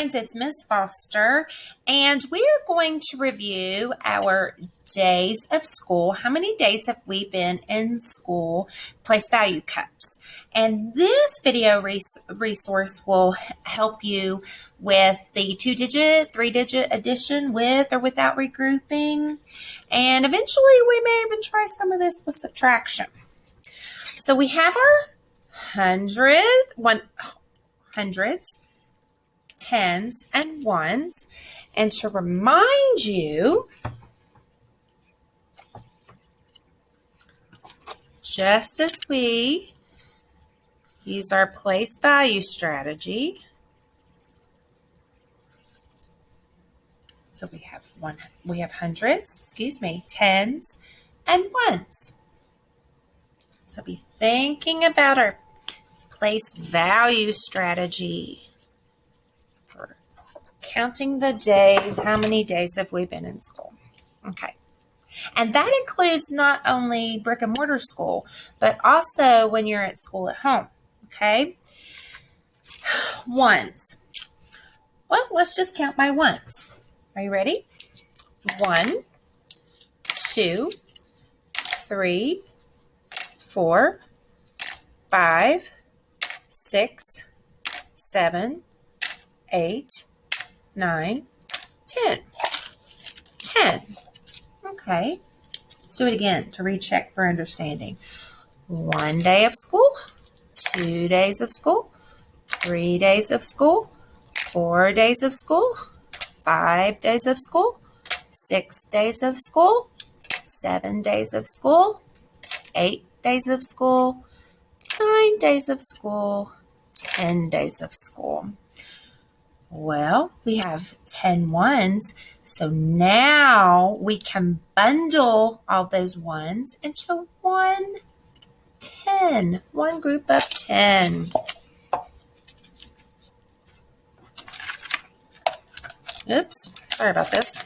It's Miss Foster, and we are going to review our days of school. How many days have we been in school? Place value cups. And this video resource will help you with the 2-digit, 3-digit addition with or without regrouping. And eventually we may even try some of this with subtraction. So we have our hundreds, tens, and ones. And to remind you, just as we use our place value strategy, so we have hundreds, tens, and ones. So be thinking about our place value strategy for counting the days. How many days have we been in school? Okay. And that includes not only brick and mortar school, but also when you're at school at home. Okay. Ones. Well, let's just count by ones. Are you ready? 1, 2, 3, 4, 5, 6, 7, 8, 9, 10. 10. Okay. Let's do it again to recheck for understanding. 1 day of school, 2 days of school, 3 days of school, 4 days of school, 5 days of school, 6 days of school, 7 days of school, 8 days of school, 9 days of school, 10 days of school. Well, we have 10 ones, so now we can bundle all those ones into one group of 10. Oops, sorry about this.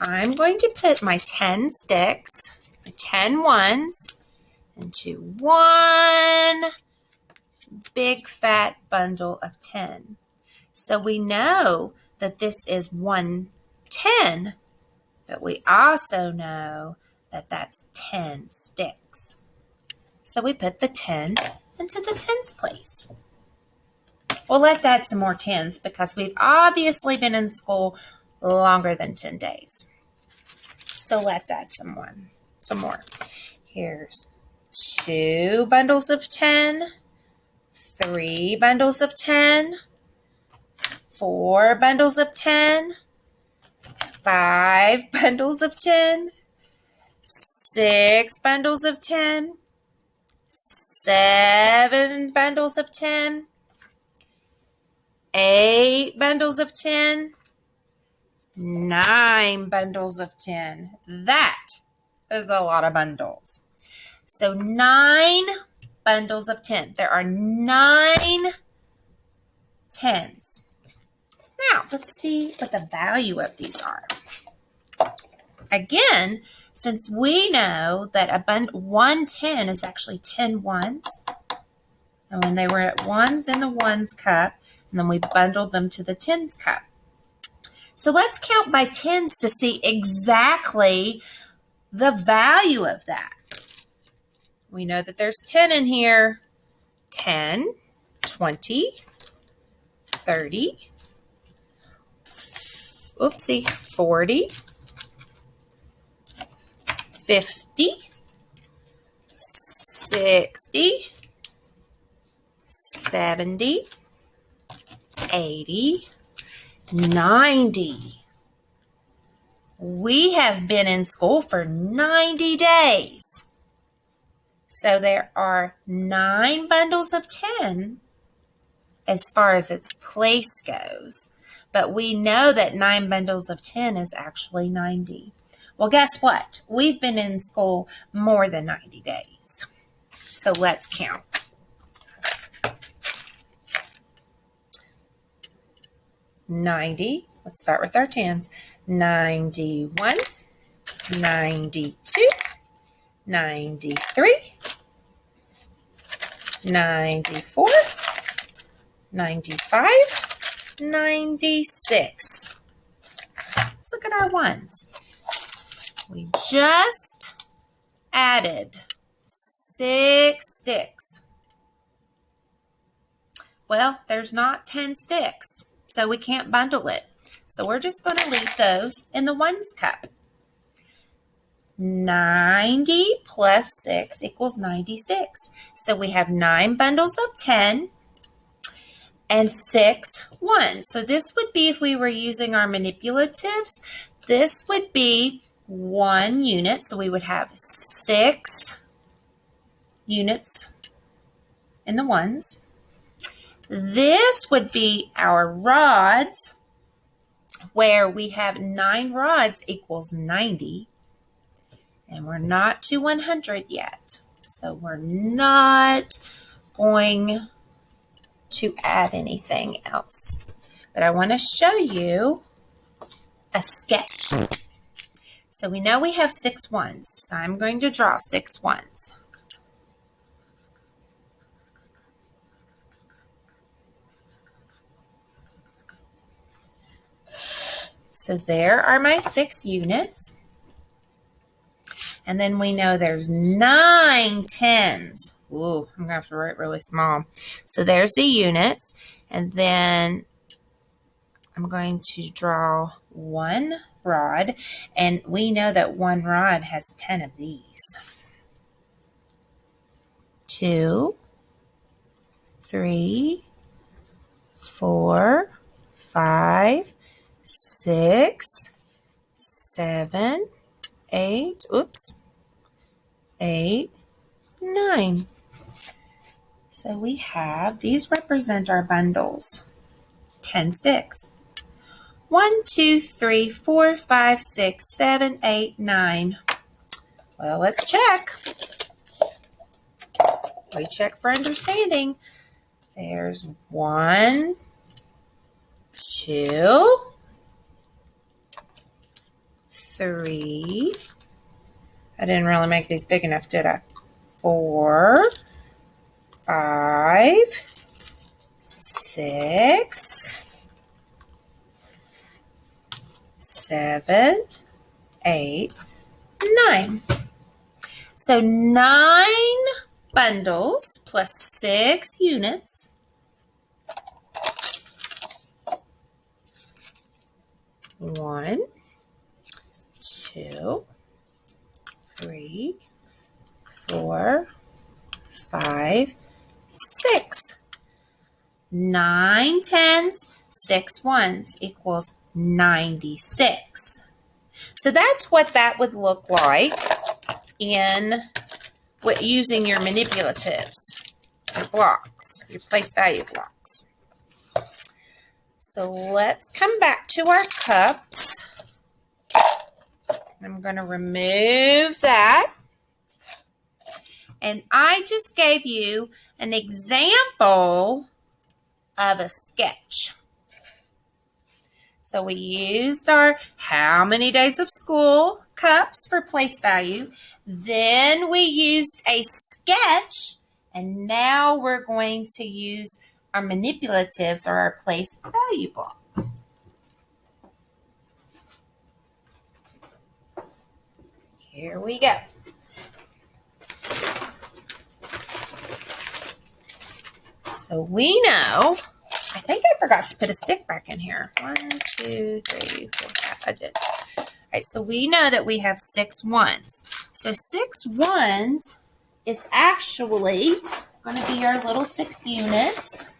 I'm going to put my 10 sticks, my 10 ones, into one big fat bundle of 10. So we know that this is 110, but we also know that that's 10 sticks. So we put the 10 into the tens place. Well, let's add some more tens because we've obviously been in school longer than 10 days. So let's add some more. Here's 2 bundles of 10, 3 bundles of 10, 4 bundles of 10, 5 bundles of 10, 6 bundles of 10, 7 bundles of 10, 8 bundles of 10, 9 bundles of 10. That is a lot of bundles. So 9 bundles of 10. There are 9 tens. Now, let's see what the value of these are. Again, since we know that 110 is actually 10 ones, and when they were at ones in the ones cup, and then we bundled them to the tens cup. So let's count by tens to see exactly the value of that. We know that there's 10 in here. 10, 20, 30, 40, 50, 60, 70, 80, 90. We have been in school for 90 days. So there are 9 bundles of 10 as far as its place goes. But we know that 9 bundles of 10 is actually 90. Well, guess what? We've been in school more than 90 days. So let's count. 90. Let's start with our tens. 91, 92, 93, 94, 95, 96. Let's look at our ones. We just added 6 sticks. Well, there's not 10 sticks, so we can't bundle it. So we're just going to leave those in the ones cup. 90 plus 6 equals 96. So we have 9 bundles of 10 and 6 ones. So this would be, if we were using our manipulatives, this would be 1 unit. So we would have 6 units in the ones. This would be our rods, where we have 9 rods equals 90. And we're not to 100 yet. So we're not going to add anything else. But I want to show you a sketch. So we know we have 6 ones. So I'm going to draw 6 ones. So there are my 6 units. And then we know there's 9 tens. Ooh, I'm going to have to write really small. So there's the units. And then I'm going to draw 1 rod. And we know that 1 rod has 10 of these. 2, 3, 4, 5, 6, 7, 8, 8, 9. So we have, these represent our bundles. 10 sticks. 1, 2, 3, 4, 5, 6, 7, 8, 9. Well, let's check. We check for understanding. There's 1, 2, 3. I didn't really make these big enough, did I? 4, 5, 6, 7, 8, 9. So 9 bundles plus 6 units . 1, 2, 3, 4, 5, 6. 9 tens, 6 ones equals 96. So that's what that would look like in using your manipulatives, your blocks, your place value blocks. So let's come back to our cups. I'm going to remove that. And I just gave you an example of a sketch. So we used our how many days of school cups for place value. Then we used a sketch. And now we're going to use our manipulatives or our place value blocks. Here we go. So we know, I think I forgot to put a stick back in here. 1, 2, 3, 4, 5. I did. All right, so we know that we have 6 ones. So 6 ones is actually going to be our little 6 units,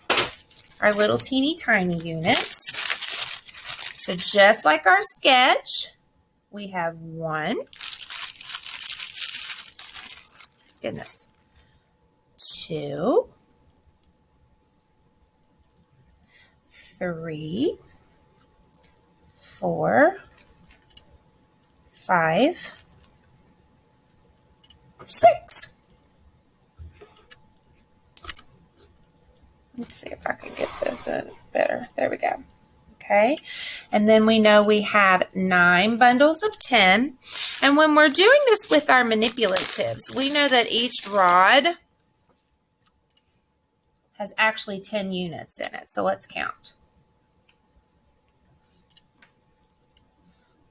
our little teeny tiny units. So just like our sketch, we have 1, goodness, 2, 3, 4, 5, 6. Let's see if I can get this in better. There we go. Okay. And then we know we have 9 bundles of 10. And when we're doing this with our manipulatives, we know that each rod has actually 10 units in it. So let's count.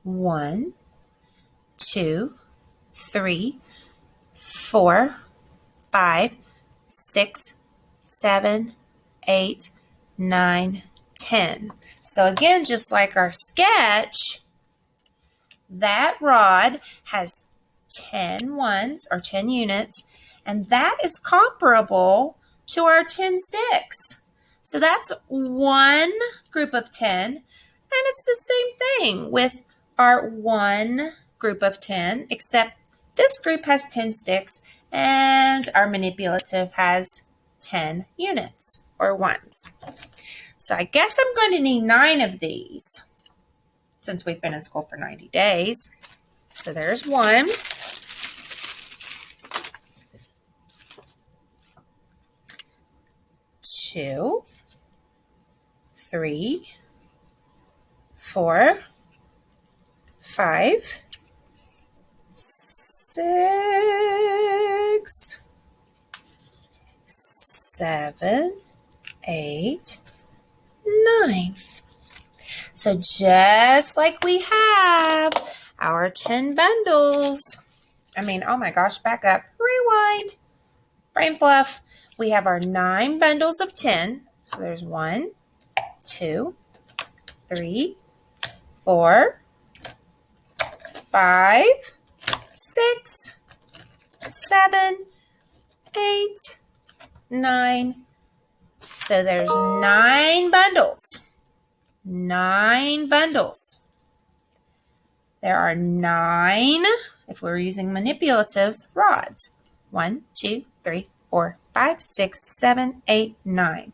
1, 2, 3, 4, 5, 6, 7, 8, 9, 10. So again, just like our sketch, that rod has 10 ones or 10 units, and that is comparable to our 10 sticks. So that's one group of 10, and it's the same thing with our one group of 10, except this group has 10 sticks and our manipulative has 10 units or ones. So I guess I'm going to need 9 of these since we've been in school for 90 days. So there's 1. 2, 3, 4, 5, 6, 7, 8, 9. So just like we have our 10 bundles, oh my gosh, back up, rewind, brain fluff. We have our 9 bundles of 10. So there's 1, 2, 3, 4, 5, 6, 7, 8, 9. So there's 9 bundles. 9 bundles. There are 9, if we're using manipulatives, rods. 1, 2, 3, 4, 5, 6, 7, 8, 9.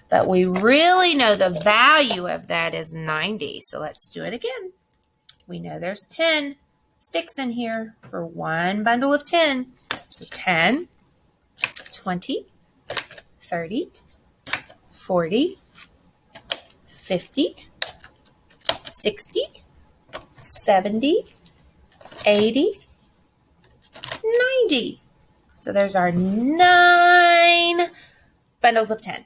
But we really know the value of that is 90. So let's do it again. We know there's 10 sticks in here for one bundle of 10. So 10, 20, 30, 40, 50, 60, 70, 80, 90. So there's our 9 bundles of 10.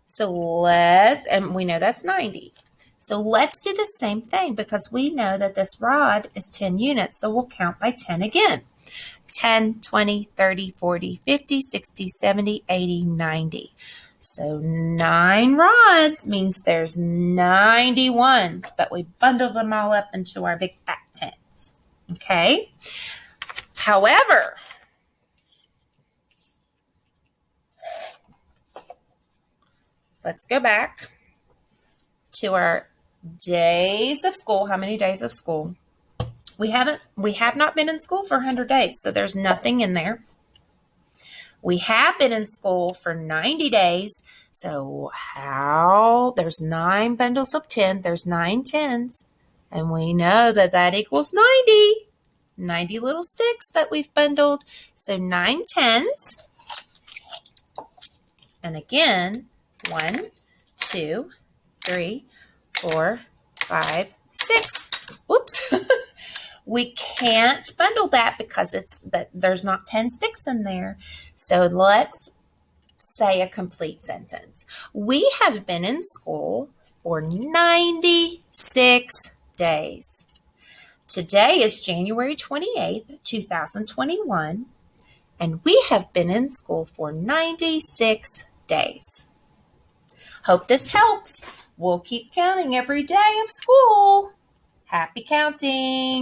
So and we know that's 90. So let's do the same thing because we know that this rod is 10 units. So we'll count by 10 again. 10, 20, 30, 40, 50, 60, 70, 80, 90. So 9 rods means there's 90 ones, but we bundled them all up into our big fat 10s. Okay? However, let's go back to our days of school. How many days of school? We have not been in school for 100 days, so there's nothing in there. We have been in school for 90 days, so there's 9 bundles of 10, there's 9 10s, and we know that that equals 90. 90 little sticks that we've bundled, so 9 10s. And again, 1, 2, 3, 4, 5, 6. Whoops. We can't bundle that because there's not 10 sticks in there. So let's say a complete sentence. We have been in school for 96 days. Today is January 28th, 2021, and we have been in school for 96 days. Hope this helps. We'll keep counting every day of school. Happy counting!